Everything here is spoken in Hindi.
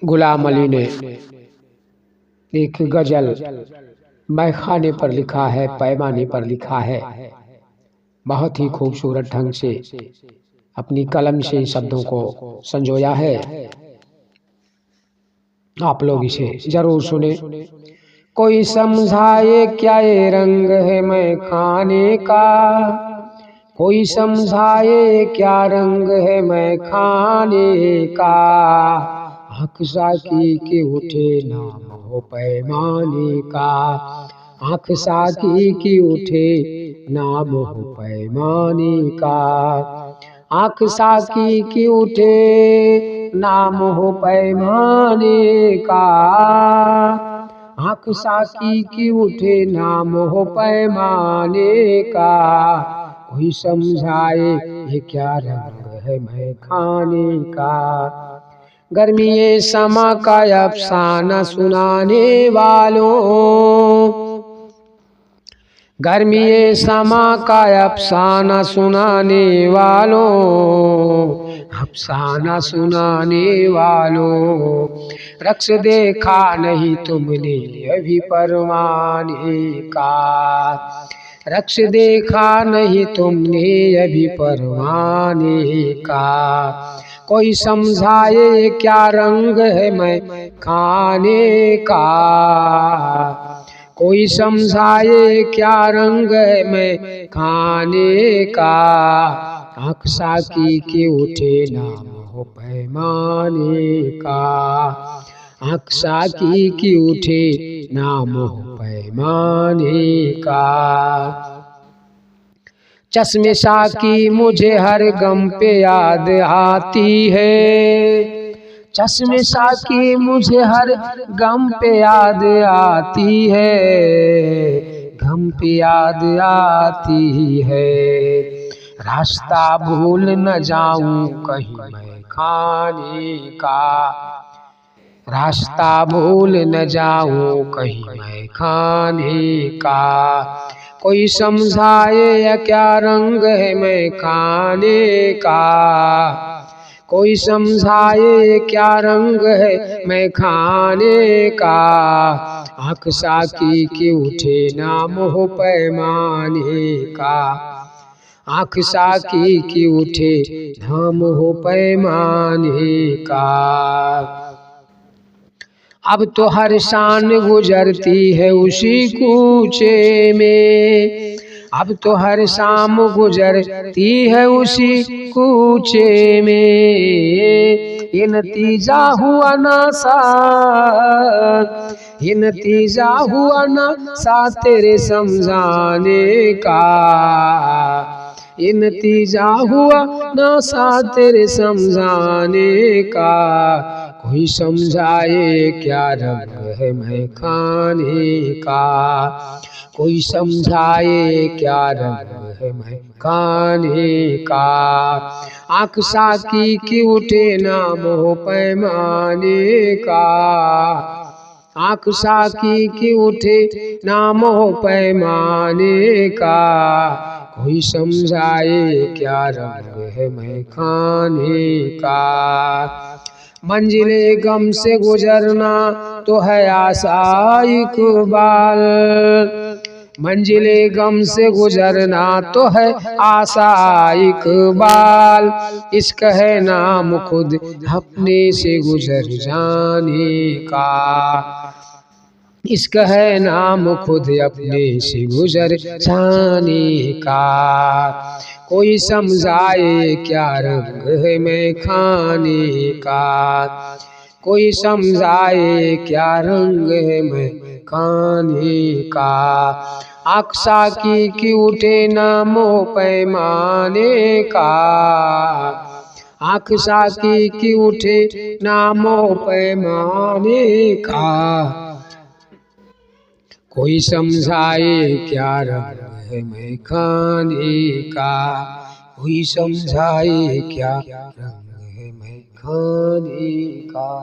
गुलाम अली ने एक गजल मैखाने पर लिखा है, पैमाने पर लिखा है। बहुत ही खूबसूरत ढंग से अपनी कलम से शब्दों को संजोया है। आप लोग इसे जरूर सुने। कोई समझाए क्या ये रंग है मैखाने का, कोई समझाए क्या रंग है मैखाने का। आँख साकी के उठे नाम हो पैमाने का, आँख साकी की उठे नाम हो पैमाने का। आँख साकी की उठे नाम हो पैमाने का, आँख साकी की उठे नाम हो पैमाने का। कोई समझाए ये क्या रंग है मैखाने का। गर्मी समा का अफसाना सुनाने वालों, गर्मी समा का अफसाना सुनाने वालों, अफसाना सुनाने वालों। रक्स देखा नहीं तुमने अभी परवाने का, रक्स देखा नहीं तुमने अभी परवाने का। कोई समझाए क्या रंग है मैखाने का, कोई समझाए क्या रंग है मैखाने का। आँख साकी के उठे नाम हो पैमाने का, आँख साकी की उठे नाम हो पैमाने का। चश्मे साकी मुझे हर गम पे याद आती है, चश्मे साकी मुझे हर गम पे याद आती है, गम पे याद आती है। रास्ता भूल न जाऊं कहीं मैं खाने का, रास्ता भूल न जाऊं कहीं मैं खाने का। कोई समझाए क्या रंग है मैखाने का, कोई समझाए क्या रंग है मैखाने का। आँख साकी के उठे नाम हो पैमाने का, आँख साकी की उठे नाम हो पैमाने का। अब तो हर शान गुजरती है उसी कूचे में, अब तो हर शाम गुजरती है उसी कूचे में। ये नतीजा हुआ ना सा, ये नतीजा हुआ ना सा तेरे समझाने का, ये नतीजा हुआ ना सा तेरे समझाने का। कोई समझाए क्या रंग है मैखाने का, कोई समझाए क्या रंग है मैखाने का। आँख साकी की उठे नाम हो पैमाने का, आँख साकी की उठे नाम हो पैमाने का। कोई समझाए क्या रंग है मैखाने का। मंजिले गम से गुजरना तो है आशा इकबाल, मंजिले गम से गुजरना तो है आशा इकबाल। इश्क है नाम खुद अपने से गुजर जाने का, इश्क है नाम खुद अपने से गुजर जाने का। कोई समझाए क्या रंग है मैखाने का, कोई समझाए क्या रंग है मैखाने का। आँख साकी की उठे नाम हो पैमाने का, आँख साकी की उठे नाम हो पैमाने का। कोई समझाए क्या रंग है मैखाने का, कोई समझाए क्या रंग है मैखाने का।